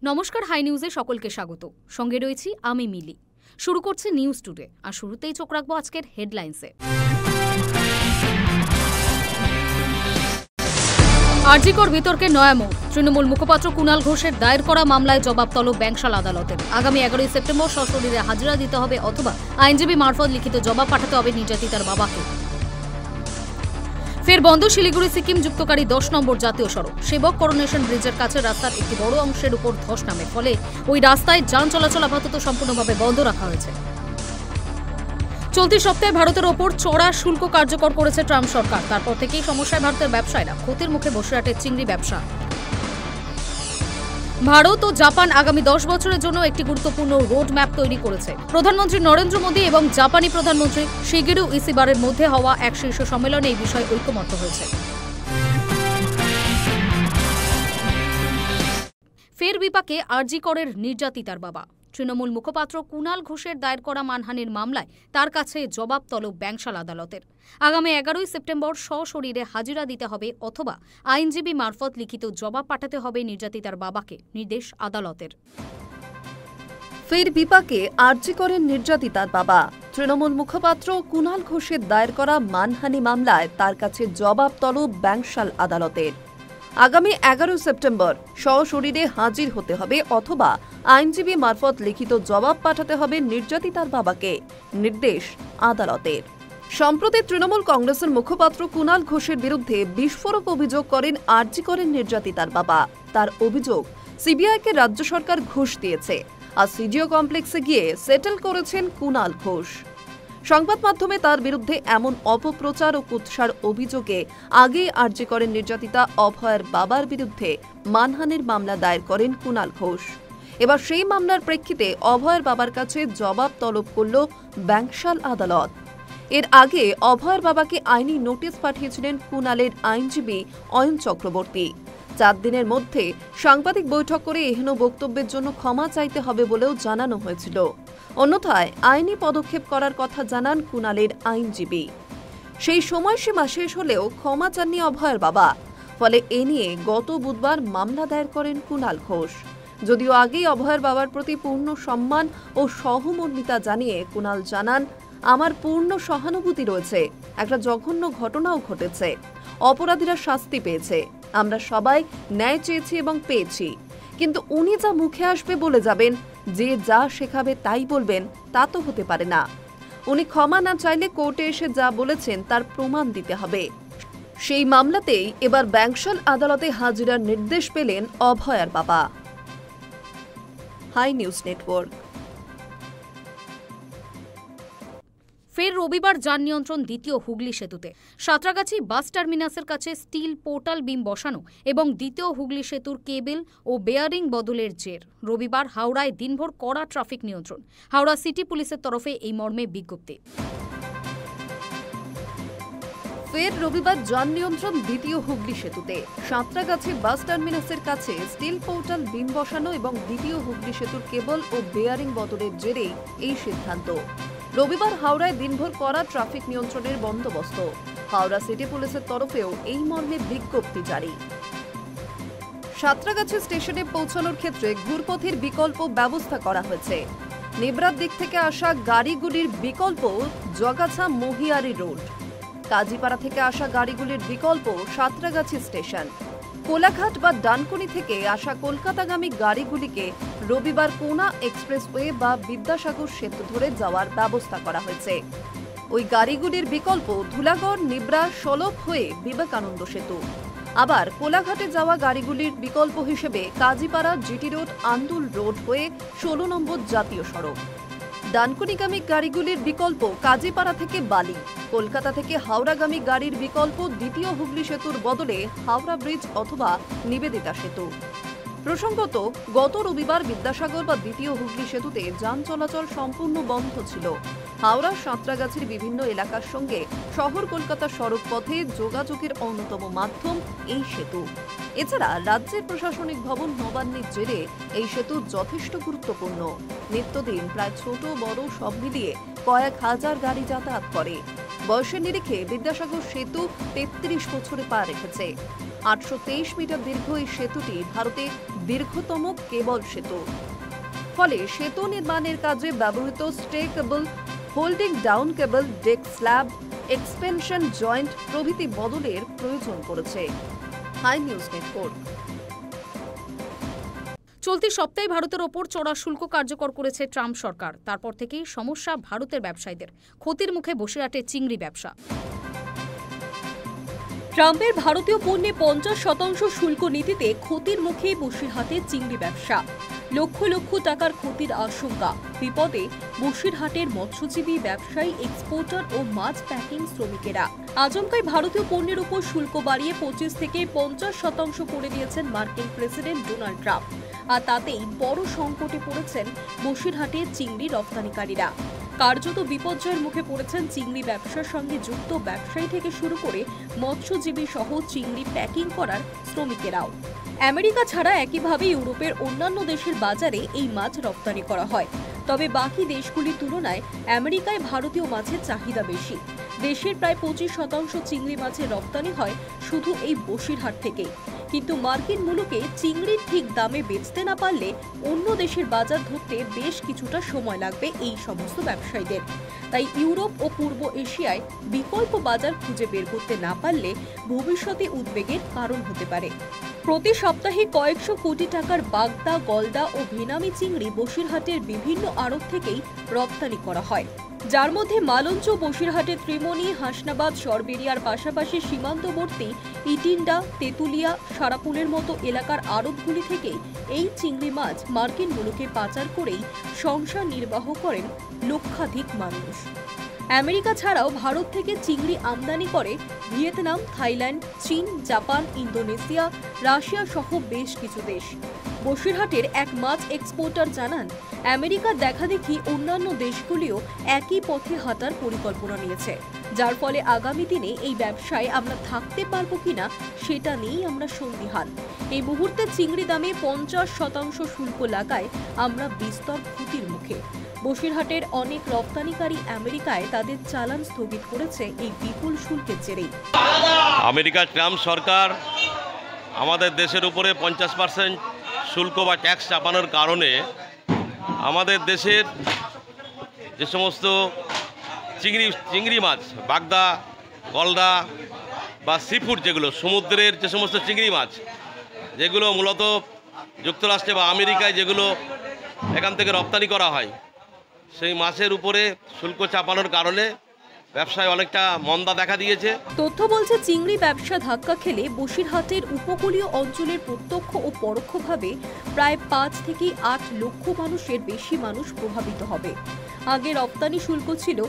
নমস্কার, হাই নিউজে সকলকে স্বাগত। সঙ্গে রয়েছি আমি মিলি। শুরু করছি নিউজ টুডে, আর শুরুতেই চোখ রাখবো আজকের হেডলাইন্সে। আরজিকর বিতর্কে নয়া মোড়। তৃণমূল মুখপাত্র কুণাল ঘোষের দায়ের করা মামলায় জবাব তলব ব্যাংশাল আদালতের। আগামী 11 সেপ্টেম্বর সশরীরে হাজিরা দিতে হবে অথবা আইনজীবী মারফত লিখিত জবাব পাঠাতে হবে নির্যাতিতার বাবাকে। ফের বন্ধ শিলিগুড়ি সিকিম যুক্তকারী 10 নম্বর জাতীয় সড়ক। সেবক করোনেশন ব্রিজের কাছে রাস্তার একটি বড় অংশের উপর ধস নামে, ফলে ওই রাস্তায় যান চলাচল আপাতত সম্পূর্ণভাবে বন্ধ রাখা হয়েছে। চলতি সপ্তাহে ভারতের ওপর চড়া শুল্ক কার্যকর করেছে ট্রাম্প সরকার। তারপর থেকেই সমস্যায় ভারতের ব্যবসায়ীরা, ক্ষতির মুখে বসিরহাটের চিংড়ি ব্যবসা। ভারত ও জাপান আগামী 10 বছরের জন্য একটি গুরুত্বপূর্ণ রোড ম্যাপ তৈরি করেছে। প্রধানমন্ত্রী নরেন্দ্র মোদী এবং জাপানি প্রধানমন্ত্রী শিগেরু ইসিবারের মধ্যে হওয়া এক শীর্ষ সম্মেলনে এই বিষয়ে ঐকমত্য হয়েছে। ফের বিপাকে আরজিকরের নির্যাতিতার বাবা। তৃণমূল মুখপাত্র কুণাল ঘোষের দায়ের করা মানহানির মামলায় তার কাছে জবাব তলব ব্যাংশাল আদালতের। আগামী 11 সেপ্টেম্বর সশরীরে হাজিরা দিতে হবে অথবা আইনজীবী মারফত লিখিত জবাব পাঠাতে হবে নির্যাতিতার বাবাকে, নির্দেশ আদালতের। ফের বিপাকে আরজিকরের নির্যাতিতার বাবা। তৃণমূল মুখপাত্র কুণাল ঘোষের দায়ের করা মানহানি মামলায় তার কাছে জবাব তলব ব্যাংশাল আদালতের। আগামী 11 সেপ্টেম্বর সশরীরে হাজির হতে হবে অথবা আইনজীবী মারফত লিখিত জবাব পাঠাতে হবে নির্যাতিতার বাবাকে, নির্দেশ আদালতের। সম্প্রতি তৃণমূল কংগ্রেসের মুখপাত্র কুণাল ঘোষের বিরুদ্ধে বিস্ফোরক অভিযোগ করেন আরজিকরের নির্যাতিতার বাবা। তার অভিযোগ, সিবিআইকে রাজ্য সরকার ঘুষ দিয়েছে আর সিডিও কমপ্লেক্সে গিয়ে সেটেল করেছেন কুণাল ঘোষ। সংবাদ মাধ্যমে তার বিরুদ্ধে এমন অপপ্রচার ও কুৎসার অভিযোগে আগেই আরজিকরের নির্যাতিতা অভয়ের বাবার বিরুদ্ধে মানহানির মামলা দায়ের করেন কুণাল ঘোষ। এবার সেই মামলার প্রেক্ষিতে অভয়ের বাবার কাছে জবাব তলব করল ব্যাংশাল আদালত। এর আগে অভয়ের বাবাকে আইনি নোটিশ পাঠিয়েছিলেন কুণালের আইনজীবী অয়ন চক্রবর্তী। 4 দিনের মধ্যে সাংবাদিক বৈঠক করে এহেন বক্তব্যের জন্য ক্ষমা চাইতে হবে বলেও জানানো হয়েছিল। অন্যথায় আইনি পদক্ষেপ করার কথা জানান কুণালের আইনজীবী। সেই সময়সীমা শেষ হলেও ক্ষমা চাননি অভয়ের বাবা, ফলে এ নিয়ে গত বুধবার মামলা দায়ের করেন কুণাল ঘোষ। যদিও আগেই অভয়ের বাবার প্রতি পূর্ণ সম্মান ও সহমর্মিতা জানিয়ে কুণাল জানান, আমার পূর্ণ সহানুভূতি রয়েছে, একটা জঘন্য ঘটনাও ঘটেছে, অপরাধীরা শাস্তি পেয়েছে, আমরা সবাই ন্যায় চেয়েছি এবং পেয়েছি, কিন্তু উনি যা মুখে আসবে বলে যাবেন, যে যা শেখাবে তাই বলবেন, তা তো হতে পারে না। উনি ক্ষমা না চাইলে কোর্টে এসে যা বলেছেন তার প্রমাণ দিতে হবে। সেই মামলাতেই এবার ব্যাংশাল আদালতে হাজিরার নির্দেশ পেলেন অভয়ার বাবা। High news network. ফের রবিবার যান নিয়ন্ত্রণ দ্বিতীয় হুগলি সেতুতে। সাঁতরাগাছি বাস টার্মিনাসের কাছে স্টিল পোর্টাল বিম বসানো এবং দ্বিতীয় হুগলি সেতুর কেবল ও বেয়ারিং বদলের জের। রবিবার হাওড়ায় দিনভর কড়া ট্রাফিক নিয়ন্ত্রণ। হাওড়া সিটি পুলিশের তরফে এই মর্মে বিজ্ঞপ্তি। ফের রবিবার যান নিয়ন্ত্রণ দ্বিতীয় হুগলি সেতুতে। সাঁতরাগাছি বাস টার্মিনাসের কাছে স্টিল পোর্টাল বিম বসানো এবং দ্বিতীয় হুগলি সেতুর কেবল ও বেয়ারিং বদলের জেরেই এই সিদ্ধান্ত। রবিবার হাওড়ায় দিনভর কড়া ট্রাফিক নিয়ন্ত্রণের বন্দোবস্ত। হাওড়া সিটি পুলিশের তরফেও এই মর্মে বিজ্ঞপ্তি জারি। সাঁতরাগাছি স্টেশনে পৌঁছানোর ক্ষেত্রে ঘুরপথের বিকল্প ব্যবস্থা করা হয়েছে। নিবরাত দিক থেকে আসা গাড়িগুলির বিকল্প জগাছা মহিয়ারি রোড। কাজীপাড়া থেকে আসা গাড়িগুলির বিকল্প সাঁতরাগাছি স্টেশন। কোলাঘাট বা ডানকুনি থেকে আসা কলকাতাগামী গাড়িগুলিকে রবিবার কোনা এক্সপ্রেসওয়ে বা বিদ্যাসাগর সেতু ধরে যাওয়ার ব্যবস্থা করা হয়েছে। ওই গাড়িগুলির বিকল্প ধুলাগড় নিবরা সলভ হয়ে বিবেকানন্দ সেতু। আবার কোলাঘাটে যাওয়া গাড়িগুলির বিকল্প হিসেবে Kazipara GT road Andul road হয়ে 16 নম্বর জাতীয় সড়ক। ডানকুনিগামী গাড়িগুলির বিকল্প কাজীপাড়া থেকে বালি। কলকাতা থেকে হাওড়াগামী গাড়ির বিকল্প দ্বিতীয় হুগলি সেতুর বদলে হাওড়া ব্রিজ অথবা নিবেদিতা সেতু। প্রসঙ্গত, গত রবিবার বিদ্যাসাগর বা দ্বিতীয় হুগলি সেতুতে যান চলাচল সম্পূর্ণ বন্ধ ছিল। হাওড়া সাঁতরাগাছির বিভিন্ন এলাকার সঙ্গে শহর কলকাতা সড়ক পথে যোগাযোগের অন্যতম মাধ্যম এই সেতু। এছাড়া রাজ্যের প্রশাসনিক ভবন নবান্নের জেরে এই সেতু যথেষ্ট গুরুত্বপূর্ণ। নিত্যদিন প্রায় ছোট বড় সব মিলিয়ে কয়েক হাজার গাড়ি যাতায়াত করে। বয়সের নিরিখে বিদ্যাসাগর সেতু 33 বছরে পা রেখেছে। 823 মিটার দীর্ঘ এই সেতুটি ভারতের দীর্ঘতম কেবল সেতু। ফলে সেতু নির্মাণের কাজে ব্যবহৃত stay cable, holding down cable, deck slab, expansion joint প্রভৃতি বদলের প্রয়োজন পড়েছে। High news network. চলতি সপ্তাহে ভারতের ওপর চড়া শুল্ক কার্যকর করেছে ট্রাম্প সরকার। তারপর থেকেই সমস্যা ভারতের ব্যবসায়ীদের। ক্ষতির মুখে বসিরহাটে চিংড়ি ব্যবসা। ট্রাম্পের ভারতীয় পণ্যে 50% শুল্ক নীতিতে ক্ষতির মুখে বসিরহাটে চিংড়ি ব্যবসা। লক্ষ লক্ষ টাকার ক্ষতির আশঙ্কা। বিপদে বসিরহাটের মৎস্যজীবী, ব্যবসায়ী, এক্সপোর্টার ও মাছ প্যাকিং শ্রমিকেরা। আচমকাই ভারতীয় পণ্যের উপর শুল্ক বাড়িয়ে 25 থেকে 50% করে দিয়েছেন মার্কিন প্রেসিডেন্ট ডোনাল্ড ট্রাম্প। আর তাতেই বড় সংকটে পড়েছেন বসিরহাটের চিংড়ি রপ্তানিকারীরা। কার্যত বিপর্যয়ের মুখে পড়েছেন চিংড়ি ব্যবসার সঙ্গে যুক্ত ব্যবসায়ী থেকে শুরু করে মৎস্যজীবী সহ চিংড়ি প্যাকিং করার শ্রমিকেরাও। আমেরিকা ছাড়া একইভাবে ইউরোপের অন্যান্য দেশের বাজারে এই মাছ রপ্তানি করা হয়। তবে বাকি দেশগুলির তুলনায় আমেরিকায় ভারতীয় মাছের চাহিদা বেশি। দেশের প্রায় 25% চিংড়ি মাছের রপ্তানি হয় শুধু এই বসিরহাট থেকেই। কিন্তু মার্কিন মুলুকে চিংড়ির ঠিক দামে বেচতে না পারলে অন্য দেশের বাজার ধরতে বেশ কিছুটা সময় লাগবে এই সমস্ত ব্যবসায়ীদের। তাই ইউরোপ ও পূর্ব এশিয়ায় বিকল্প বাজার খুঁজে বের করতে না পারলে ভবিষ্যতে উদ্বেগের কারণ হতে পারে। প্রতি সপ্তাহে কয়েকশো কোটি টাকার বাগদা, গলদা ও ভেনামি চিংড়ি বসিরহাটের বিভিন্ন আড়ত থেকেই রপ্তানি করা হয়, যার মধ্যে মালঞ্চ, বসিরহাটের ত্রিমণি, হাসনাবাদ, সরবেরিয়ার পাশাপাশি সীমান্তবর্তী ইটিন্ডা, তেঁতুলিয়া, সারাপুলের মতো এলাকার আড়তগুলি থেকেই এই চিংড়ি মাছ মার্কিন মুলুকে পাচার করেই সংসার নির্বাহ করেন লক্ষাধিক মানুষ। আমেরিকা ছাড়াও ভারত থেকে চিংড়ি আমদানি করে ভিয়েতনাম, থাইল্যান্ড, চীন, জাপান, ইন্দোনেশিয়া, রাশিয়া সহ বেশ কিছু দেশ। বসিরহাটের এক মাছ এক্সপোর্টার জানান, আমেরিকার দেখাদেখি অন্যান্য দেশগুলিও একই পথে হাঁটার পরিকল্পনা নিয়েছে, যার ফলে আগামী দিনে এই ব্যবসায় আমরা থাকতে পারবো কিনা সেটা নিয়েই আমরা সন্দিহান। এই মুহূর্তে চিংড়ি দামে 50% শুল্ক লাগায় আমরা বিস্তর ক্ষতির মুখে। বসিরহাটের অনেক রপ্তানিকারী আমেরিকায় তাদের চালান স্থগিত করেছে এই বিপুল শুল্কের জেরেই। আমেরিকার ট্রাম্প সরকার আমাদের দেশের উপরে 50% শুল্ক বা ট্যাক্স চাপানোর কারণে আমাদের দেশের যে সমস্ত চিংড়ি মাছ, বাগদা, গলদা বা সিফুড, যেগুলো সমুদ্রের যে সমস্ত চিংড়ি মাছ, যেগুলো মূলত যুক্তরাষ্ট্রে বা আমেরিকায় যেগুলো এখান থেকে রপ্তানি করা হয়, সেই মাছের উপরে শুল্ক চাপানোর কারণে ব্যবসায় অনেকটা মন্দা দেখা দিয়েছে। তথ্য বলছে, চিংড়ি ব্যবসা ধাক্কা খেলে বসিরহাটের উপকূলীয় অঞ্চলের প্রত্যক্ষ ও পরোক্ষভাবে প্রায় 5 থেকে 8 লক্ষ মানুষের বেশি মানুষ প্রভাবিত হবে। আগে রপ্তানি শুল্ক ছিল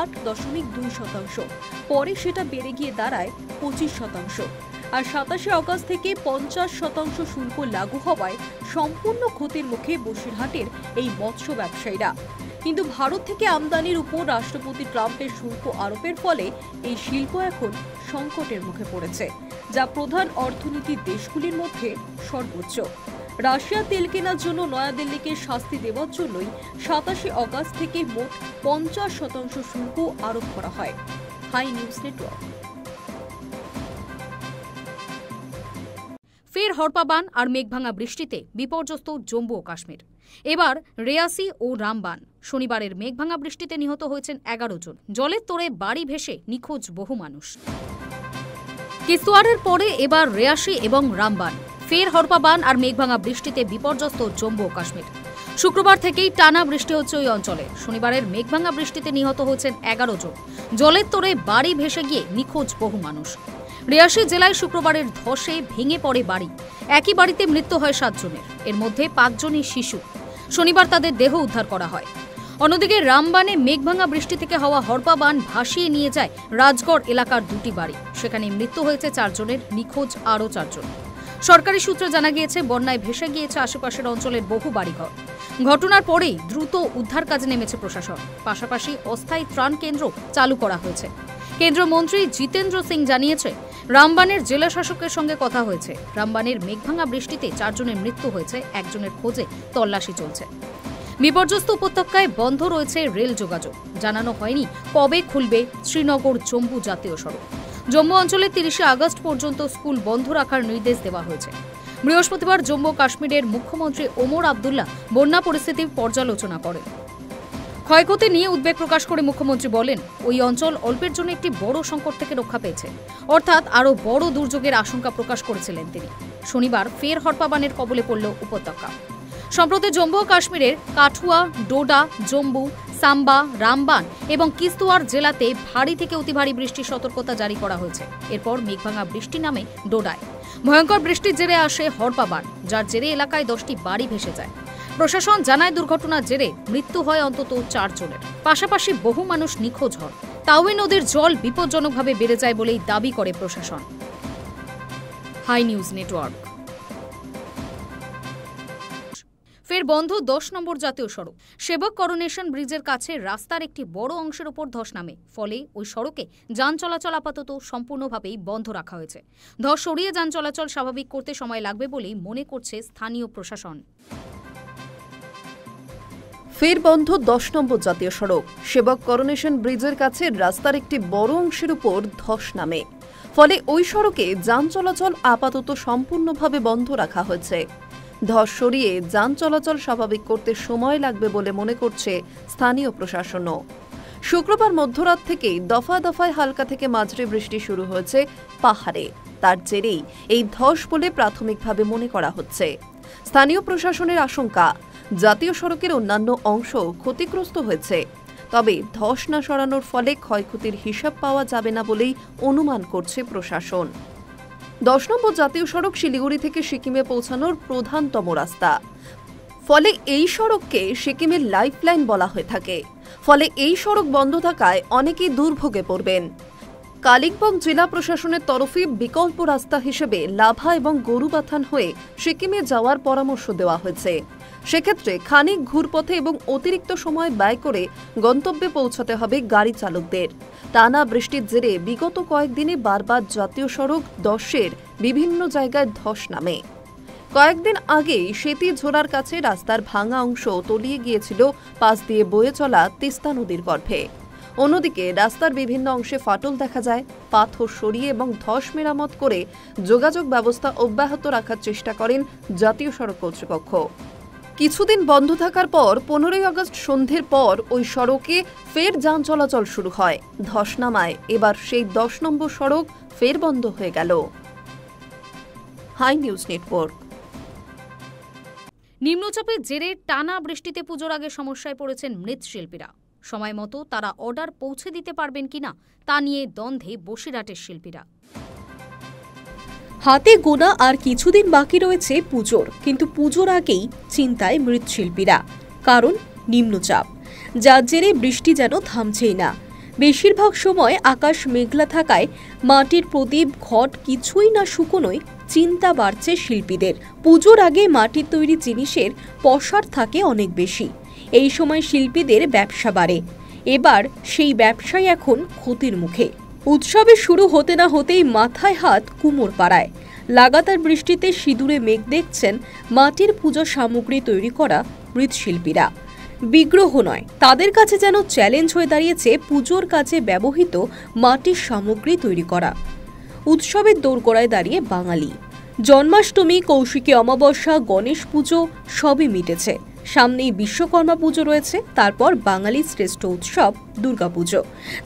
8.2%, পরে সেটা বেড়ে গিয়ে দাঁড়ায় 25%। আর 27 আগস্ট থেকে 50% শুল্ক লাগু হওয়ায় সম্পূর্ণ ক্ষতির মুখে বসিরহাটের এই মৎস্য ব্যবসায়ীরা। কিন্তু ভারত থেকে আমদানির উপর রাষ্ট্রপতি ট্রাম্পের শুল্ক আরোপের ফলে এই শিল্প এখন সংকটের মুখে পড়েছে, যা প্রধান অর্থনীতির দেশগুলির মধ্যে সর্বোচ্চ। রাশিয়া তেল কেনার জন্য নয়াদিল্লিকে শাস্তি দেওয়ার জন্যই 27 আগস্ট থেকে মোট 50% শুল্ক আরোপ করা হয়। High news network. ফের হরপাবান আর মেঘভাঙা বৃষ্টিতে বিপর্যস্ত জম্মু ও কাশ্মীর। এবার রেয়াসি ও রামবান। শনিবারের মেঘভাঙা বৃষ্টিতে নিহত হয়েছেন 11 জন। জলের তোড়ে বাড়ি ভেসে নিখোঁজ বহু মানুষ। কিস্তোয়াড়ের পরে এবার রেয়াসি এবং রামবান। ফের হরপাবান আর মেঘভাঙা বৃষ্টিতে বিপর্যস্ত জম্মু ও কাশ্মীর। শুক্রবার থেকেই টানা বৃষ্টি হচ্ছে ওই অঞ্চলে। শনিবারের মেঘভাঙা বৃষ্টিতে নিহত হয়েছেন 11 জন। জলের তোড়ে বাড়ি ভেসে গিয়ে নিখোঁজ বহু মানুষ। রিয়াসি জেলায় শুক্রবারের ধসে ভেঙে পড়ে বাড়ি। একই বাড়িতে মৃত্যু হয় 7 জনের, এর মধ্যে 5 জনই শিশু। শনিবার তাদের দেহ উদ্ধার করা হয়। অন্যদিকে রামবানে মেঘভাঙা বৃষ্টি থেকে হওয়া হরপাবান ভাসিয়ে নিয়ে যায় রাজগড় এলাকার 2টি বাড়ি। সেখানে মৃত্যু হয়েছে 4 জনের, নিখোঁজ আরও 4 জন। সরকারি সূত্রে জানা গিয়েছে, বন্যায় ভেসে গিয়েছে আশেপাশের অঞ্চলের বহু বাড়িঘর। ঘটনার পরেই দ্রুত উদ্ধার কাজে নেমেছে প্রশাসন। পাশাপাশি অস্থায়ী ত্রাণ কেন্দ্র চালু করা হয়েছে। কেন্দ্রীয় মন্ত্রী জিতেন্দ্র সিং জানিয়েছে, রামবানের জেলা শাসকের সঙ্গে কথা হয়েছে। রামবানের মেঘভাঙা বৃষ্টিতে 4 জনের মৃত্যু হয়েছে, 1 জনের খোঁজে তল্লাশি চলছে। বিপর্যস্ত উপত্যকায় বন্ধ রয়েছে রেল যোগাযোগ। জানানো হয়নি কবে খুলবে শ্রীনগর জম্মু জাতীয় সড়ক। জম্মু অঞ্চলে 30শে আগস্ট পর্যন্ত স্কুল বন্ধ রাখার নির্দেশ দেওয়া হয়েছে। বৃহস্পতিবার জম্মু কাশ্মীরের মুখ্যমন্ত্রী ওমর আবদুল্লাহ বন্যা পরিস্থিতির পর্যালোচনা করেন। ক্ষয়ক্ষতি নিয়ে উদ্বেগ প্রকাশ করে মুখ্যমন্ত্রী বলেন, ওই অঞ্চল অল্পের জন্য একটি বড় সংকট থেকে রক্ষা পেয়েছে, অর্থাৎ আরও বড় দুর্যোগের আশঙ্কা প্রকাশ করেছিলেন তিনি। শনিবার ফের হরপাবানের কবলে পড়ল উপত্যকা। সম্প্রতি জম্মু ও কাশ্মীরের কাঠুয়া, ডোডা, জম্মু, সাম্বা, রামবান এবং কিস্তোয়ার জেলাতে ভারী থেকে অতি ভারী বৃষ্টির সতর্কতা জারি করা হয়েছে। এরপর মেঘভাঙা বৃষ্টি নামে ডোডায়। ভয়ঙ্কর বৃষ্টির জেরে আসে হরপাবান, যার জেরে এলাকায় 10টি বাড়ি ভেসে যায়। প্রশাসন জানায়, দুর্ঘটনার জেরে মৃত্যু হয় অন্তত 4 জনের। পাশাপাশি বহু মানুষ নিখোঁজ হন। তাওই নদীর জল বিপজ্জনকভাবে বেড়ে যায় বলেই দাবি করে প্রশাসন। High news network. ফের বন্ধ 10 নম্বর জাতীয় সড়ক। সেবক করোনেশন ব্রিজের কাছে রাস্তার একটি বড় অংশের উপর ধস নামে। ফলে ওই সড়কে যান চলাচল আপাতত সম্পূর্ণভাবেই বন্ধ রাখা হয়েছে। ধস সরিয়ে যান চলাচল স্বাভাবিক করতে সময় লাগবে বলেই মনে করছে স্থানীয় প্রশাসন। ফের বন্ধ 10 নম্বর জাতীয় সড়ক। সেবক করোনেশন ব্রিজের কাছে রাস্তার একটি বড় অংশের উপর ধস নামে। ফলে ওই সড়কে যান চলাচল আপাতত সম্পূর্ণভাবে বন্ধ রাখা হয়েছে। ধস সরিয়ে যান চলাচল স্বাভাবিক করতে সময় লাগবে বলে মনে করছে স্থানীয় প্রশাসনও। শুক্রবার মধ্যরাত থেকেই দফায় দফায় হালকা থেকে মাঝারি বৃষ্টি শুরু হয়েছে পাহাড়ে। তার জেরেই এই ধস বলে প্রাথমিকভাবে মনে করা হচ্ছে। স্থানীয় প্রশাসনের আশঙ্কা, জাতীয় সড়কের অন্যান্য অংশ ক্ষতিগ্রস্ত হয়েছে, তবে ধস না সরানোর ফলে ক্ষয়ক্ষতির হিসাব পাওয়া যাবে না বলেই অনুমান করছে প্রশাসন। 10 নম্বর জাতীয় সড়ক শিলিগুড়ি থেকে সিকিমে পৌঁছানোর প্রধানতম রাস্তা। ফলে এই সড়ককে সিকিমের লাইফলাইন বলা হয়ে থাকে। ফলে এই সড়ক বন্ধ থাকায় অনেকেই দুর্ভোগে পড়বেন। কালিম্পং জেলা প্রশাসনের তরফে বিকল্প রাস্তা হিসেবে লাভা এবং গরুবাথান হয়ে সিকিমে যাওয়ার পরামর্শ দেওয়া হয়েছে। সেক্ষেত্রে খানিক ঘুরপথে এবং অতিরিক্ত সময় ব্যয় করে গন্তব্যে পৌঁছাতে হবে গাড়ি চালকদের। টানা বৃষ্টির জেরে বিগত কয়েকদিনে বারবার জাতীয় সড়ক 10-এর বিভিন্ন জায়গায় ধস নামে। কয়েকদিন আগেই সেতী ঝোড়ার কাছে রাস্তার ভাঙা অংশ তলিয়ে গিয়েছিল পাশ দিয়ে বয়ে চলা তিস্তা নদীর গর্ভে। অন্যদিকে রাস্তার বিভিন্ন অংশে ফাটল দেখা যায়। পাথর সরিয়ে এবং ধস মেরামত করে যোগাযোগ ব্যবস্থা অব্যাহত রাখার চেষ্টা করেন জাতীয় সড়ক কর্তৃপক্ষ। কিছুদিন বন্ধ থাকার পর 15ই আগস্ট সন্ধ্যের পর ওই সড়কে ফের যান চলাচল শুরু হয়। ধস নামায় এবার সেই 10 নম্বর সড়ক ফের বন্ধ হয়ে গেল। High news network. নিম্নচাপের জেরে টানা বৃষ্টিতে পুজোর আগে সমস্যায় পড়েছেন মৃৎশিল্পীরা। সময় মতো তারা অর্ডার পৌঁছে দিতে পারবেন কিনা তা নিয়ে দ্বন্দ্বে বসিরহাটের শিল্পীরা। হাতে গোনা আর কিছুদিন বাকি রয়েছে পুজোর, কিন্তু পুজোর আগেই চিন্তায় মৃৎশিল্পীরা। কারণ নিম্নচাপ, যার জেরে বৃষ্টি যেন থামছেই না। বেশিরভাগ সময় আকাশ মেঘলা থাকায় মাটির প্রদীপ, ঘট কিছুই না শুকোনোয় চিন্তা বাড়ছে শিল্পীদের। পুজোর আগে মাটির তৈরি জিনিসের পসার থাকে অনেক বেশি। এই সময় শিল্পীদের ব্যবসা বাড়ে। এবার সেই ব্যবসায় এখন ক্ষতির মুখে। উৎসবে শুরু হতে না হতেই মাথায় হাত কুমোর পাড়ায়। লাগাতার বৃষ্টিতে সিঁদুরে মেঘ দেখছেন মাটির পূজা সামগ্রী তৈরি করা মৃৎশিল্পীরা। বিগ্রহ নয়, তাদের কাছে যেন চ্যালেঞ্জ হয়ে দাঁড়িয়েছে পুজোর কাজে ব্যবহৃত মাটির সামগ্রী তৈরি করা। উৎসবের দোরগোড়ায় দাঁড়িয়ে বাঙালি। জন্মাষ্টমী, কৌশিকী অমাবস্যা, গণেশ পুজো সবই মিটেছে। সামনেই বিশ্বকর্মা পুজো রয়েছে, তারপর বাঙালির শ্রেষ্ঠ উৎসব দুর্গাপুজো।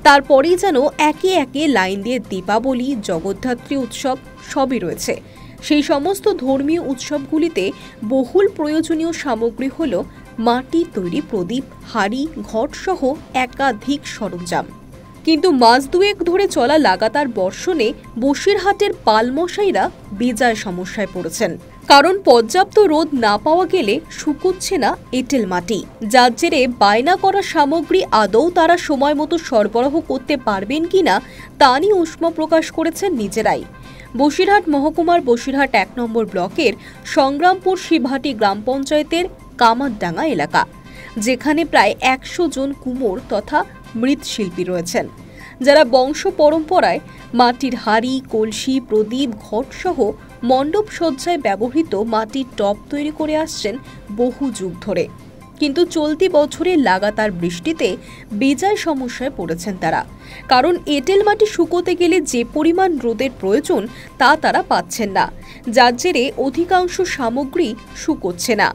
তারপরেই যেন একে একে লাইন দিয়ে দীপাবলি, জগদ্ধাত্রী উৎসব সবই রয়েছে। সেই সমস্ত ধর্মীয় উৎসবগুলিতে বহুল প্রয়োজনীয় সামগ্রী হল মাটির তৈরি প্রদীপ, হাড়ি, ঘট সহ একাধিক সরঞ্জাম। কিন্তু মাস দুয়েক ধরে চলা লাগাতার বর্ষণে বসিরহাটের পালমশাইরা বেজায় সমস্যায় পড়েছেন। কারণ পর্যাপ্ত রোদ না পাওয়া গেলে শুকোচ্ছে না এঁটেল মাটি, যার জেরে বায়না করা সামগ্রী আদৌ তারা সময় মতো সরবরাহ করতে পারবেন কিনা তা নিয়ে উষ্মা প্রকাশ করেছেন নিজেরাই। বসিরহাট মহকুমার বসিরহাট 1 নম্বর ব্লকের সংগ্রামপুর শিবহাটি গ্রাম পঞ্চায়েতের কামারডাঙ্গা এলাকা, যেখানে প্রায় 100 জন কুমোর তথা মৃৎশিল্পী রয়েছেন, যারা বংশ পরম্পরায় মাটির হাড়ি, কলসি, প্রদীপ, ঘট সহ মণ্ডপ সজ্জায় ব্যবহৃত মাটির টব তৈরি করে আসছেন বহু যুগ ধরে। কিন্তু চলতি বছরে লাগাতার বৃষ্টিতে বেজায় সমস্যায় পড়েছেন তারা, কারণ এঁটেল মাটি শুকোতে গেলে যে পরিমাণ রোদের প্রয়োজন তা তারা পাচ্ছেন না, যার জেরে অধিকাংশ সামগ্রী শুকোচ্ছে না।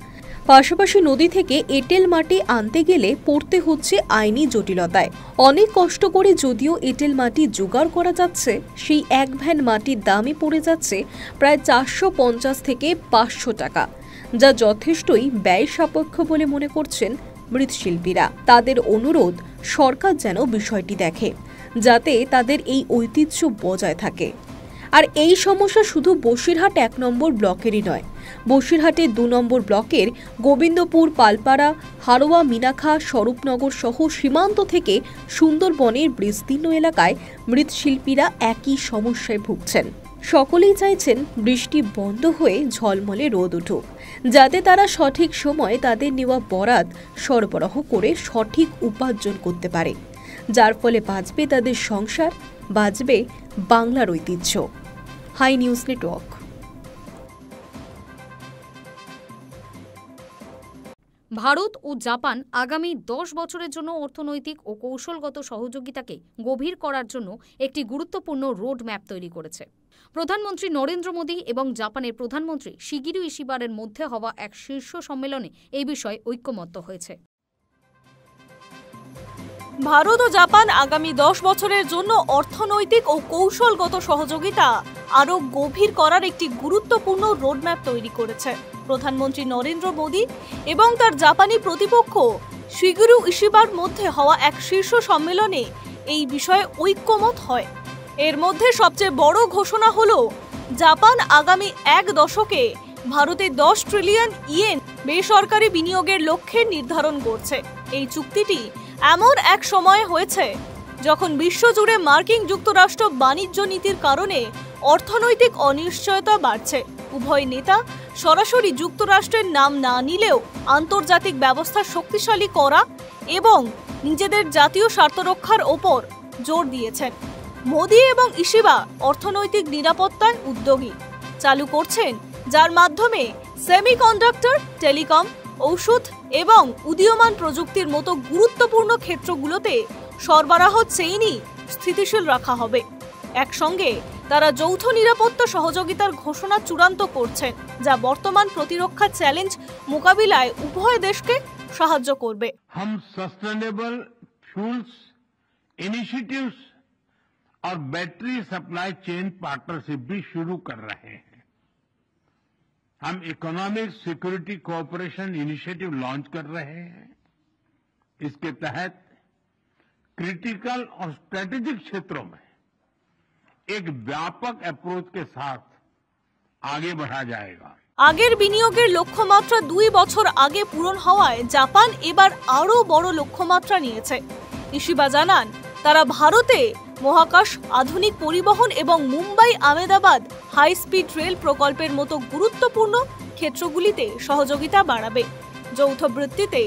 পাশাপাশি নদী থেকে এঁটেল মাটি আনতে গেলে পড়তে হচ্ছে আইনি জটিলতায়। অনেক কষ্ট করে যদিও এঁটেল মাটি জোগাড় করা যাচ্ছে, সেই এক ভ্যান মাটির দামই পড়ে যাচ্ছে প্রায় 450 থেকে 500 টাকা, যা যথেষ্টই ব্যয় সাপেক্ষ বলে মনে করছেন মৃৎশিল্পীরা। তাদের অনুরোধ সরকার যেন বিষয়টি দেখে, যাতে তাদের এই ঐতিহ্য বজায় থাকে। আর এই সমস্যা শুধু বসিরহাট 1 নম্বর ব্লকেরই নয়, বসিরহাটের 2 নম্বর ব্লকের গোবিন্দপুর, পালপাড়া, হারোয়া, মিনাখা, স্বরূপনগর সহ সীমান্ত থেকে সুন্দরবনের বিস্তীর্ণ এলাকায় মৃৎশিল্পীরা একই সমস্যায় ভুগছেন। সকলেই চাইছেন বৃষ্টি বন্ধ হয়ে ঝলমলে রোদ উঠুক, যাতে তারা সঠিক সময়ে তাদের নেওয়া বরাত সরবরাহ করে সঠিক উপার্জন করতে পারে, যার ফলে বাঁচবে তাদের সংসার, বাঁচবে বাংলার ঐতিহ্য। Hi news network. ভারত ও জাপান আগামী 10 বছরের জন্য অর্থনৈতিক ও কৌশলগত সহযোগিতাকে গভীর করার জন্য একটি গুরুত্বপূর্ণ রোড ম্যাপ তৈরি করেছে। প্রধানমন্ত্রী নরেন্দ্র মোদী এবং জাপানের প্রধানমন্ত্রী শিগিরু ইশিবারের মধ্যে হওয়া এক শীর্ষ সম্মেলনে এই বিষয়ে ঐকমত্য হয়েছে। ভারত ও জাপান আগামী 10 বছরের জন্য অর্থনৈতিক ও কৌশলগত সহযোগিতা আরও গভীর করার একটি গুরুত্বপূর্ণ রোডম্যাপ তৈরি করেছে। প্রধানমন্ত্রী নরেন্দ্র মোদী এবং তার জাপানি প্রতিপক্ষ শিগিরু ইশিবার মধ্যে হওয়া এক শীর্ষ সম্মেলনে এই বিষয়ে ঐকমত হয়। এর মধ্যে সবচেয়ে বড় ঘোষণা হল জাপান আগামী 1 দশকে ভারতে 10 ট্রিলিয়ন ইয়েন বেসরকারি বিনিয়োগের লক্ষ্যে নির্ধারণ করছে। এই চুক্তিটি এমন এক সময়ে হয়েছে যখন বিশ্বজুড়ে মার্কিন যুক্তরাষ্ট্র বাণিজ্য নীতির কারণে অর্থনৈতিক অনিশ্চয়তা বাড়ছে। উভয় নেতা সরাসরি যুক্তরাষ্ট্রের নাম না নিলেও আন্তর্জাতিক ব্যবস্থা শক্তিশালী করা এবং নিজেদের জাতীয় স্বার্থ রক্ষার ওপর জোর দিয়েছেন। মোদী এবং ইশিবা অর্থনৈতিক নিরাপত্তার উদ্যোগী চালু করছেন, যার মাধ্যমে সেমিকন্ডাক্টর, টেলিকম, ঔষধ এবং উদীয়মান প্রযুক্তির মতো গুরুত্বপূর্ণ ক্ষেত্রগুলোতে সরবরাহ চেইনই স্থিতিশীল রাখা হবে। একসঙ্গে তারা যৌথ নিরাপত্তা সহযোগিতার ঘোষণা চূড়ান্ত করছেন, যা বর্তমান প্রতিরক্ষা চ্যালেঞ্জ মোকাবিলায় উভয় দেশকে সাহায্য করবে। हम सस्टेनेबल फ्यूल्स इनिशिएटिव्स और बैटरी सप्लाई चेन पार्टनरशिप भी शुरू कर रहे हैं। हम economic security cooperation initiative launch कर रहे हैं। इसके तहत क्रिटिकल और स्ट्रेटेजिक क्षेत्रों में एक व्यापक अप्रोच के साथ आगे बढ़ा जाएगा। আগের বিনিয়োগের লক্ষ্যমাত্রা 2 বছর আগে পূরণ হওয়ায় জাপান এবার আরও বড় লক্ষ্যমাত্রা নিয়েছে। ইশিবা জানান, তারা ভারতে মহাকাশ, আধুনিক পরিবহন এবং Mumbai Ahmedabad high speed rail প্রকল্পের মতো গুরুত্বপূর্ণ ক্ষেত্রগুলিতে সহযোগিতা বাড়াবে। যৌথ বৃত্তিতে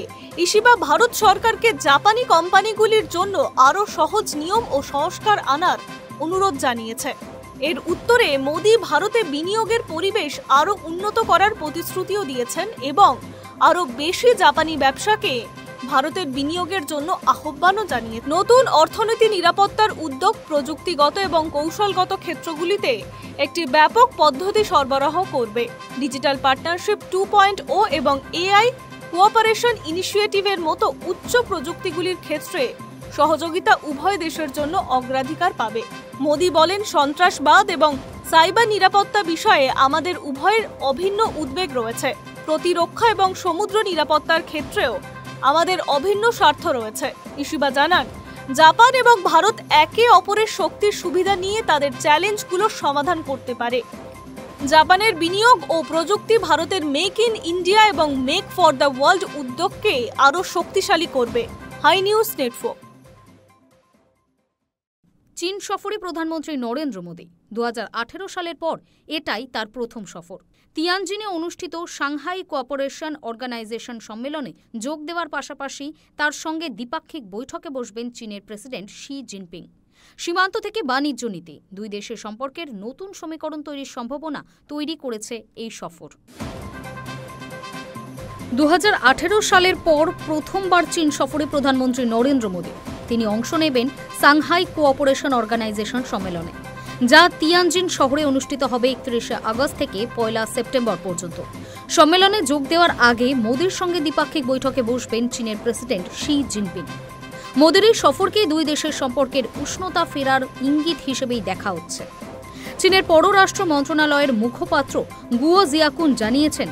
ইশিবা ভারত সরকারকে জাপানি কোম্পানিগুলির জন্য আরও সহজ নিয়ম ও সংস্কার আনার অনুরোধ জানিয়েছে। এর উত্তরে মোদী ভারতে বিনিয়োগের পরিবেশ আরও উন্নত করার প্রতিশ্রুতিও দিয়েছেন এবং আরও বেশি জাপানি ব্যবসাকে ভারতের বিনিয়োগের জন্য আহ্বানও জানিয়ে নতুন অর্থনীতি নিরাপত্তার উদ্যোগ প্রযুক্তিগত এবং কৌশলগত ক্ষেত্রগুলিতে একটি ব্যাপক পদ্ধতি সরবরাহ করবে। ডিজিটাল পার্টনারশিপ 2.0 এবং এআই কোঅপারেশন ইনিশিয়েটিভের মতো উচ্চ প্রযুক্তিগুলির ক্ষেত্রে সহযোগিতা উভয় দেশের জন্য অগ্রাধিকার পাবে। মোদী বলেন, সন্ত্রাসবাদ এবং সাইবার নিরাপত্তা বিষয়ে আমাদের উভয়ের অভিন্ন উদ্বেগ রয়েছে। প্রতিরক্ষা এবং সমুদ্র নিরাপত্তার ক্ষেত্রেও আমাদের অভিন্ন স্বার্থ রয়েছে। ইশিবা জানান, জাপান এবং ভারত একে অপরের শক্তির সুবিধা নিয়ে তাদের চ্যালেঞ্জগুলো সমাধান করতে পারে। জাপানের বিনিয়োগ ও প্রযুক্তি ভারতের মেক ইন ইন্ডিয়া এবং মেক ফর দ্য ওয়ার্ল্ড উদ্যোগকে আরও শক্তিশালী করবে। High news network. চীন সফরে প্রধানমন্ত্রী নরেন্দ্র মোদী 2018 সালের পর এটাই তার প্রথম সফর। তিয়ানজিনে অনুষ্ঠিত সাংহাই কোঅপারেশন অর্গানাইজেশন সম্মেলনে যোগ দেওয়ার পাশাপাশি তার সঙ্গে দ্বিপাক্ষিক বৈঠকে বসবেন চীনের প্রেসিডেন্ট শি জিনপিং। সীমান্ত থেকে বাণিজ্য নীতি, দুই দেশের সম্পর্কের নতুন সমীকরণ তৈরির সম্ভাবনা তৈরি করেছে এই সফর। 2018 সালের পর প্রথমবার চীন সফরে প্রধানমন্ত্রী নরেন্দ্র মোদী। তিনি অংশ নেবেন সাংহাই কোঅপারেশন অর্গানাইজেশন সম্মেলনে, যা তিয়ানজিন শহরে অনুষ্ঠিত হবে 31 আগস্ট থেকে 1 সেপ্টেম্বর পর্যন্ত। সম্মেলনে যোগ দেওয়ার আগে মোদীর সঙ্গে দ্বিপাক্ষিক বৈঠকে বসবেন চীনের প্রেসিডেন্ট শি জিনপিং। মোদীর এই সফরকে দুই দেশের সম্পর্কের উষ্ণতা ফেরার ইঙ্গিত হিসেবেই দেখা হচ্ছে। চীনের পররাষ্ট্র মন্ত্রণালয়ের মুখপাত্র গুয়ো জিয়াকুন জানিয়েছেন,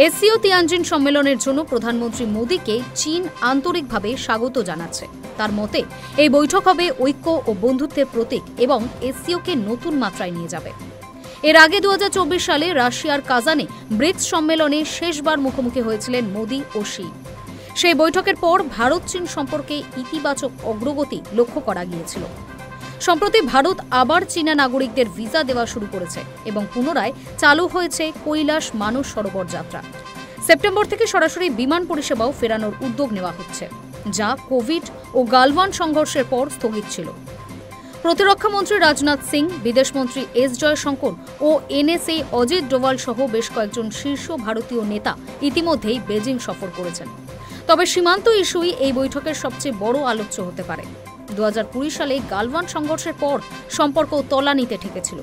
এসসিও তিয়ানজিন সম্মেলনের জন্য প্রধানমন্ত্রী মোদীকে চীন আন্তরিকভাবে স্বাগত জানাচ্ছে। তার মতে এই বৈঠক হবে ঐক্য ও বন্ধুত্বের প্রতীক এবং এসসিওকে নতুন মাত্রায় নিয়ে যাবে। এর আগে 2024 সালে রাশিয়ার কাজানে ব্রিক্স সম্মেলনে শেষবার মুখোমুখি হয়েছিলেন মোদী ও শি। সেই বৈঠকের পর ভারত চীন সম্পর্কে ইতিবাচক অগ্রগতি লক্ষ্য করা গিয়েছিল। সম্প্রতি ভারত আবার চীনা নাগরিকদের ভিসা দেওয়া শুরু করেছে এবং পুনরায় চালু হয়েছে কৈলাস মানস সরোবর যাত্রা। সেপ্টেম্বর থেকে সরাসরি বিমান পরিষেবাও ফেরানোর উদ্যোগ নেওয়া হচ্ছে, যা কোভিড ও গালওয়ান সংঘর্ষের পর স্থগিত ছিল। প্রতিরক্ষামন্ত্রী রাজনাথ সিং, বিদেশমন্ত্রী এস জয়শঙ্কর ও এনএসএ অজিত ডোভাল সহ বেশ কয়েকজন শীর্ষ ভারতীয় নেতা ইতিমধ্যেই বেজিং সফর করেছেন। তবে সীমান্ত ইস্যুই এই বৈঠকের সবচেয়ে বড় আলোচ্য হতে পারে। 2020 সালে গালওয়ান সংঘর্ষের পর সম্পর্ক তলানিতে ঠেকেছিল।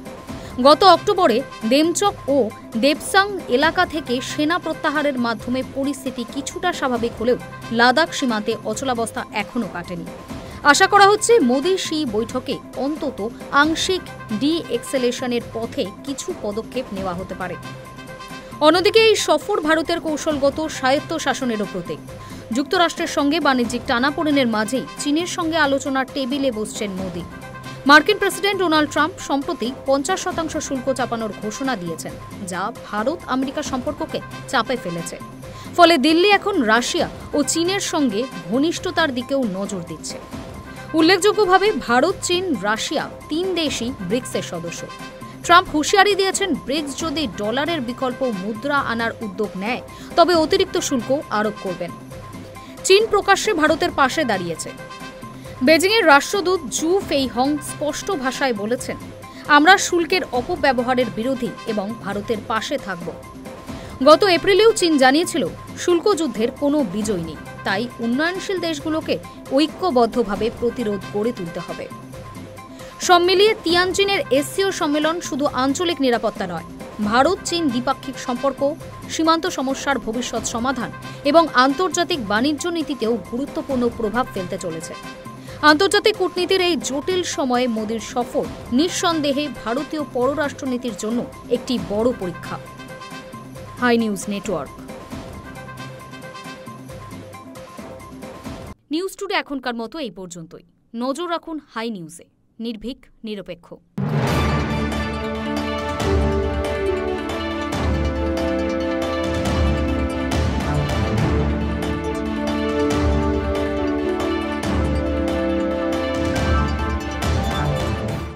গত অক্টোবরে দেমচক ও দেবসাং এলাকা থেকে সেনা প্রত্যাহারের মাধ্যমে পরিস্থিতি কিছুটা স্বাভাবিক হলেও লাদাখ সীমান্তে অচলাবস্থা এখনও কাটেনি। আশা করা হচ্ছে মোদী শি বৈঠকে অন্তত আংশিক ডি-এক্সেলেশনের পথে কিছু পদক্ষেপ নেওয়া হতে পারে। অন্যদিকে এই সফর ভারতের কৌশলগত স্বায়ত্তশাসনেরও প্রতীক। যুক্তরাষ্ট্রের সঙ্গে বাণিজ্যিক টানাপোড়েনের মাঝেই চীনের সঙ্গে আলোচনার টেবিলে বসছেন মোদী। মার্কিন প্রেসিডেন্ট ডোনাল্ড ট্রাম্প সম্প্রতি 50% শুল্ক চাপানোর ঘোষণা দিয়েছেন, যা ভারত আমেরিকা সম্পর্ককে চাপে ফেলেছে। ফলে দিল্লি এখন রাশিয়া ও চীনের সঙ্গে ঘনিষ্ঠতার দিকেও নজর দিচ্ছে। উল্লেখযোগ্যভাবে ভারত, চীন, রাশিয়া 3 দেশই ব্রিক্সের সদস্য। ট্রাম্প হুঁশিয়ারি দিয়েছেন, ব্রিক্স যদি ডলারের বিকল্প মুদ্রা আনার উদ্যোগ নেয় তবে অতিরিক্ত শুল্ক আরোপ করবেন। চীন প্রকাশ্যে ভারতের পাশে দাঁড়িয়েছে। বেজিংয়ের রাষ্ট্রদূত জু ফেইহং স্পষ্ট ভাষায় বলেছেন, আমরা শুল্কের অপব্যবহারের বিরোধী এবং ভারতের পাশে থাকব। গত এপ্রিলেও চীন জানিয়েছিল, শুল্ক যুদ্ধের কোনো বিজয় নেই, তাই উন্নয়নশীল দেশগুলোকে ঐক্যবদ্ধভাবে প্রতিরোধ গড়ে তুলতে হবে। সব মিলিয়ে তিয়ানজিনের এসসিও সম্মেলন শুধু আঞ্চলিক নিরাপত্তা নয়, ভারত চীন দ্বিপাক্ষিক সম্পর্ক, সীমান্ত সমস্যার ভবিষ্যৎ সমাধান এবং আন্তর্জাতিক বাণিজ্য নীতিতেও গুরুত্বপূর্ণ প্রভাব ফেলতে চলেছে। আন্তর্জাতিক কূটনীতির এই জটিল সময়ে মোদীর সফর নিঃসন্দেহে ভারতীয় পররাষ্ট্রনীতির জন্য একটি বড় পরীক্ষা। High news network. News today এখনকার মতো এই পর্যন্তই। নজর রাখুন হাই নিউজে, নির্ভীক, নিরপেক্ষ।